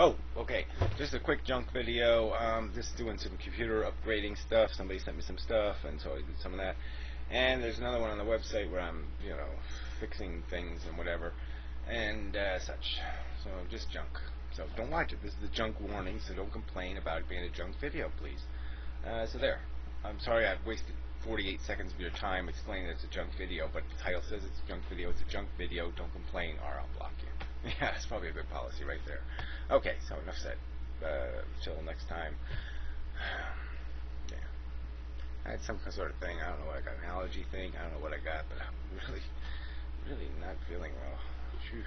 Oh, okay. Just a quick junk video. Just doing some computer upgrading stuff. Somebody sent me some stuff, and so I did some of that. And there's another one on the website where I'm, fixing things and whatever, and such. So just junk. So don't watch it. This is a junk warning, so don't complain about it being a junk video, please. So there. I'm sorry I've wasted 48 seconds of your time explaining that it's a junk video, but the title says it's a junk video. It's a junk video. Don't complain, or I'll block you. Yeah, it's probably a good policy right there. Okay, so enough said. Till next time. Yeah. I had some sort of thing. I don't know what I got. An allergy thing. I don't know what I got, but I'm really not feeling well. Whew.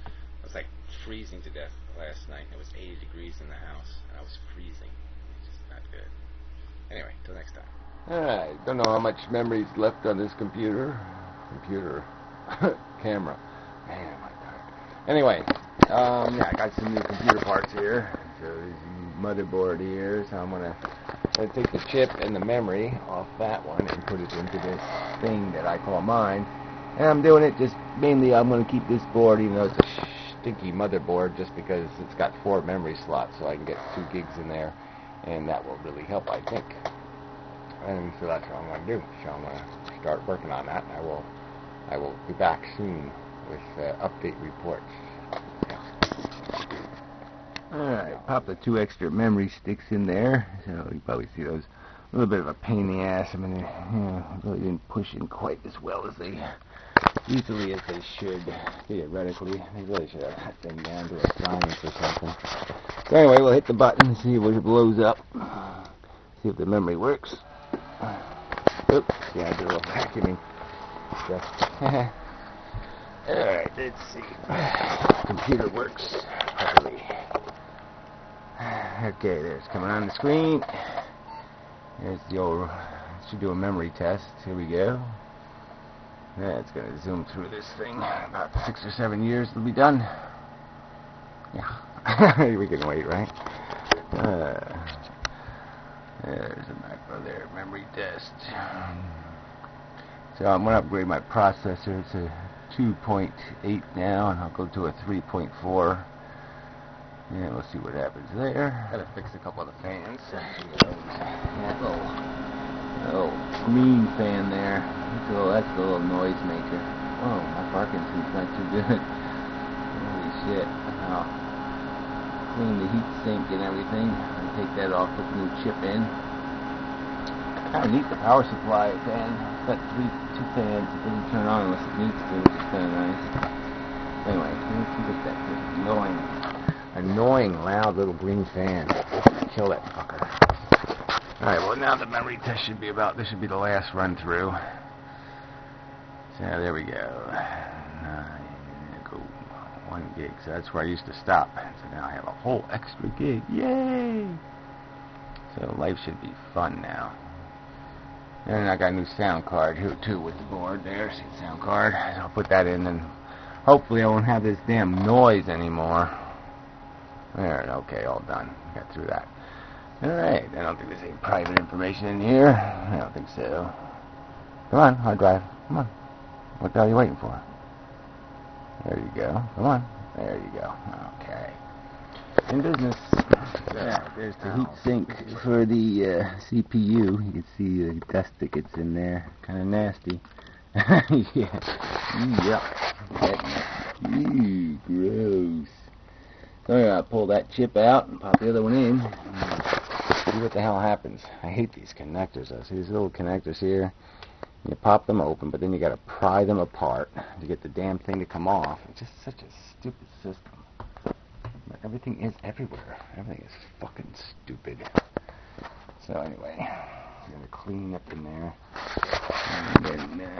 I was like freezing to death last night. It was 80 degrees in the house, and I was freezing. It's just not good. Anyway, till next time. Alright, don't know how much memory's left on this camera. Man, am I tired. Anyway, I got some new computer parts here. So there's the motherboard here, so I'm gonna take the chip and the memory off that one and put it into this thing that I call mine. And I'm doing it just mainly, I'm gonna keep this board, even though it's a stinky motherboard, just because it's got 4 memory slots, so I can get 2 gigs in there, and that will really help, I think. And so that's what I'm going to do. So I'm going to start working on that. I will be back soon with update reports. Yeah. Alright, pop the 2 extra memory sticks in there. So you probably see those. A little bit of a pain in the ass. I mean, really didn't push in quite as well as they easily as they should. Theoretically, they really should have that thing down to a science or something. So anyway, we'll hit the button and see if it blows up. See if the memory works. Oops, yeah, I did a little vacuuming stuff. Alright, let's see. Computer works properly. Okay, there's coming on the screen. There's the old, should do a memory test. Here we go. Yeah, it's going to zoom through this thing. About 6 or 7 years it'll be done. Yeah. We can wait, right? There's a macro there, memory test. So I'm going to upgrade my processor. It's a 2.8 now, and I'll go to a 3.4. And we'll see what happens there. Gotta fix a couple of the fans. That little green fan there. That's the little noise maker. Oh, my Parkinson's not too good. Holy shit. I'll clean the heat sink and everything. And take that off, put the new chip in. Kind of neat, the power supply fan. It's got 2 fans. It doesn't turn on unless it needs to, which is kind of nice. Anyway, let's get that annoying loud little green fan. Kill that fucker. Alright, well now the memory test should be about, this should be the last run through. So there we go. 1 gig. So that's where I used to stop. So now I have a whole extra gig. Yay! So life should be fun now. And I got a new sound card here too with the board there. See the sound card. So I'll put that in and hopefully I won't have this damn noise anymore. There, okay, all done. Got through that. Alright, I don't think there's any private information in here. I don't think so. Come on, hard drive. Come on. What the hell are you waiting for? There you go. Come on. There you go. Okay. In business. Yeah, there's the heat sink for the CPU. You can see the dust tickets in there. Kind of nasty. Yeah. Ew, gross. So I'll pull that chip out and pop the other one in. See what the hell happens. I hate these connectors though. See these little connectors here? You pop them open, but then you gotta pry them apart to get the damn thing to come off. It's just such a stupid system. But everything is everywhere. Everything is fucking stupid. So anyway, I'm gonna clean up in there. And then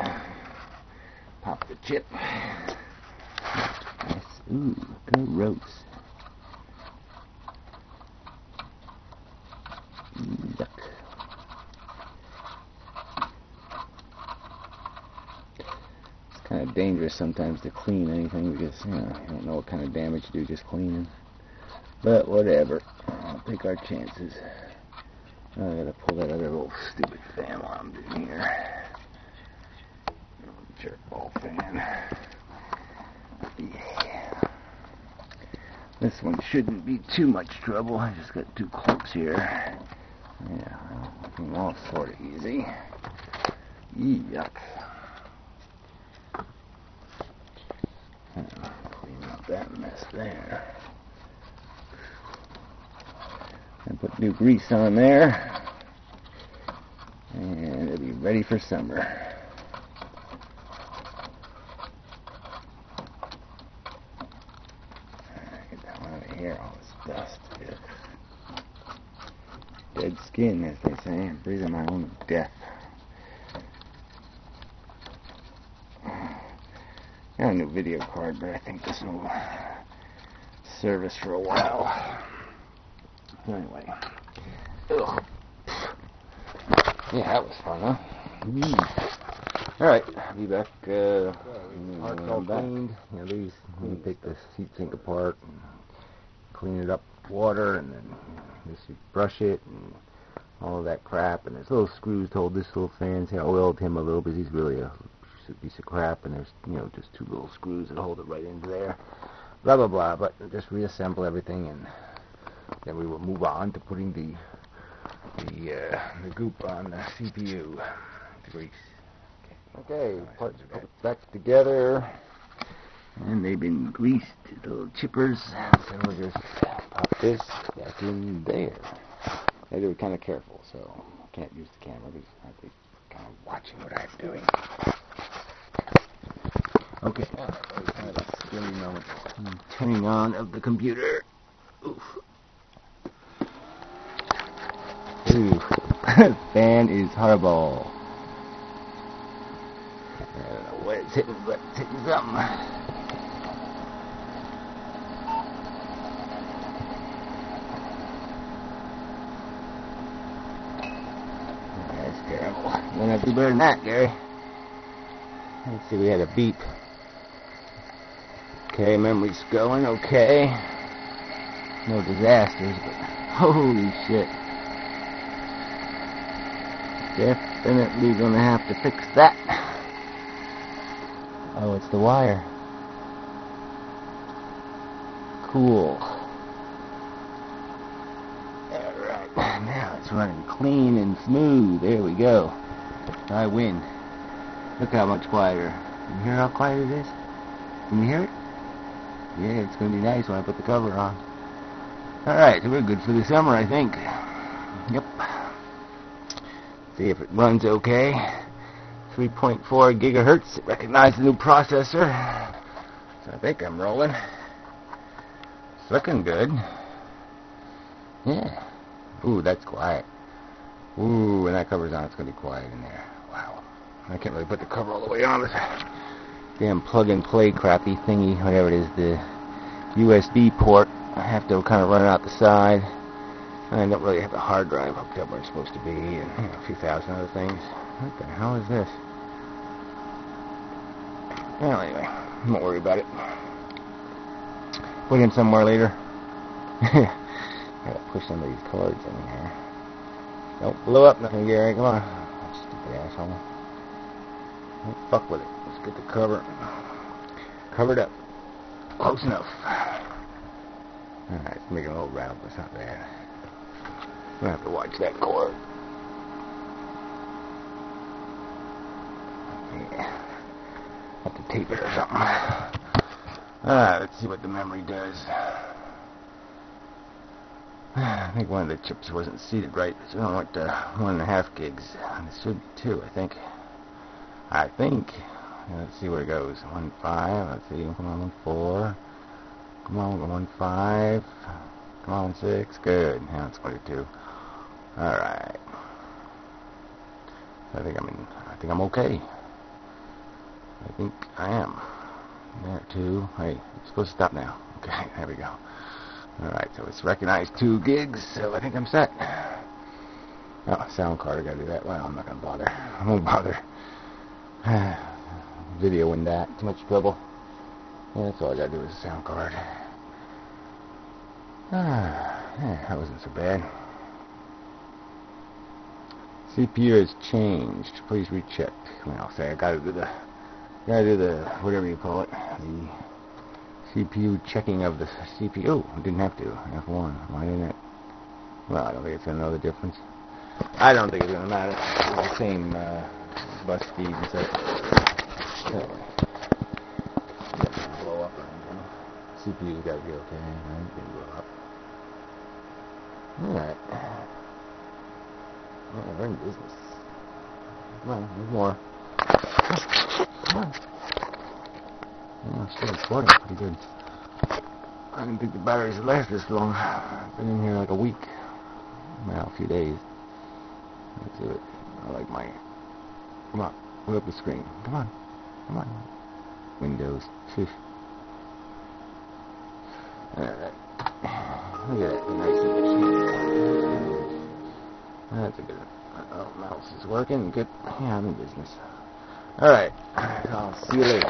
pop the chip. Nice. Ooh, gross. Yuck. It's kind of dangerous sometimes to clean anything because, you don't know what kind of damage to do just cleaning. But whatever. I'll take our chances. I gotta pull that other little stupid fan while I'm doing here. Jerk ball fan. Yeah. This one shouldn't be too much trouble. I just got 2 clips here. Yeah, looking all sort of easy. Yuck. Clean up that mess there. And put new grease on there. And it'll be ready for summer. Get that one out of here, all this dust. Ugh. Dead skin, as they say. I'm breathing my own death. Got a new video card, but I think this will serve us for a while. Anyway. Ugh. Yeah, that was fun, huh? Alright, I'll be back. Parts all cleaned. You know, these, you take the heat sink apart and clean it up with water, and then you brush it and all of that crap. And there's little screws to hold this little fan. See, I oiled him a little bit. He's really a piece of crap, and there's, you know, just 2 little screws that hold it right into there. Blah blah blah. But just reassemble everything, and then we will move on to putting the goop on the CPU, the grease. Okay, parts are put back together, and they've been greased, little chippers. So we'll just pop this back in there. I do it kind of careful, so I can't use the camera because I have to be kind of watching what I'm doing. Okay, kind of a scary moment. Turning on of the computer. Oof. Ooh, fan is horrible. I don't know what it's hitting, but it's hitting something. That's terrible. You're gonna have to do better than that, Gary. Let's see, we had a beep. Okay, memory's going, okay. No disasters, but holy shit. Definitely gonna have to fix that. Oh, it's the wire. Cool. Alright, now it's running clean and smooth. There we go. I win. Look how much quieter. You hear how quiet it is? Can you hear it? Yeah, it's gonna be nice when I put the cover on. Alright, so we're good for the summer, I think. Yep. See if it runs okay. 3.4 gigahertz. It recognized the new processor. So I think I'm rolling. It's looking good. Yeah. Ooh, that's quiet. Ooh, when that cover's on, it's going to be quiet in there. Wow. I can't really put the cover all the way on this damn plug-and-play crappy thingy, whatever it is, the USB port. I have to kind of run it out the side. I don't really have the hard drive hooked up where it's supposed to be, and you know, a few thousand other things. What the hell is this? Well, anyway, I won't worry about it. Put it in somewhere later. Gotta push some of these cords in here. Don't blow up nothing, Gary. Come on. Stupid asshole. Don't fuck with it. Let's get the cover covered up. Close enough. Alright, it's making a little rattle, but it's not bad. I'm gonna have to watch that cord. Yeah. Have to tape it or something. Alright, let's see what the memory does. I think one of the chips wasn't seated right, so I went to 1.5 gigs. And it should be 2, I think. Let's see where it goes. 1.5. Let's see. Come on, 1.4. Come on, 1.5. Come on, 6. Good. Now it's 22. All right. I think I'm okay. I think I am. There, 2. Hey, it's supposed to stop now. Okay, there we go. All right, so it's recognized 2 gigs, so I think I'm set. Oh, sound card, I gotta do that. Well, I'm not gonna bother. I won't bother. Videoing that, too much trouble. Yeah, that's all I gotta do is a sound card. Yeah, that wasn't so bad. CPU has changed. Please recheck. I mean, I'll say I gotta do the whatever you call it, the CPU checking of the CPU. Oh, didn't have to. F1. Why didn't it? Well, I don't think it's going to know the difference. I don't think it's going to matter. It's the same bus speed and stuff. Anyway. Blow up or anything. CPU's got to be okay. Right? Didn't blow up. Alright. Yeah, we're in business. Come on, there's more. Come on. Yeah, I'm still recording pretty good. I didn't think the batteries would last this long. I've been in here like a week. Well, a few days. Let's do it. I like my... Come on, put up the screen. Come on. Come on. Windows. Shush. Alright. Look at that. Nice. That's a good one. Oh, mouse is working. Good. Yeah, I'm in business. Alright. I'll see you later.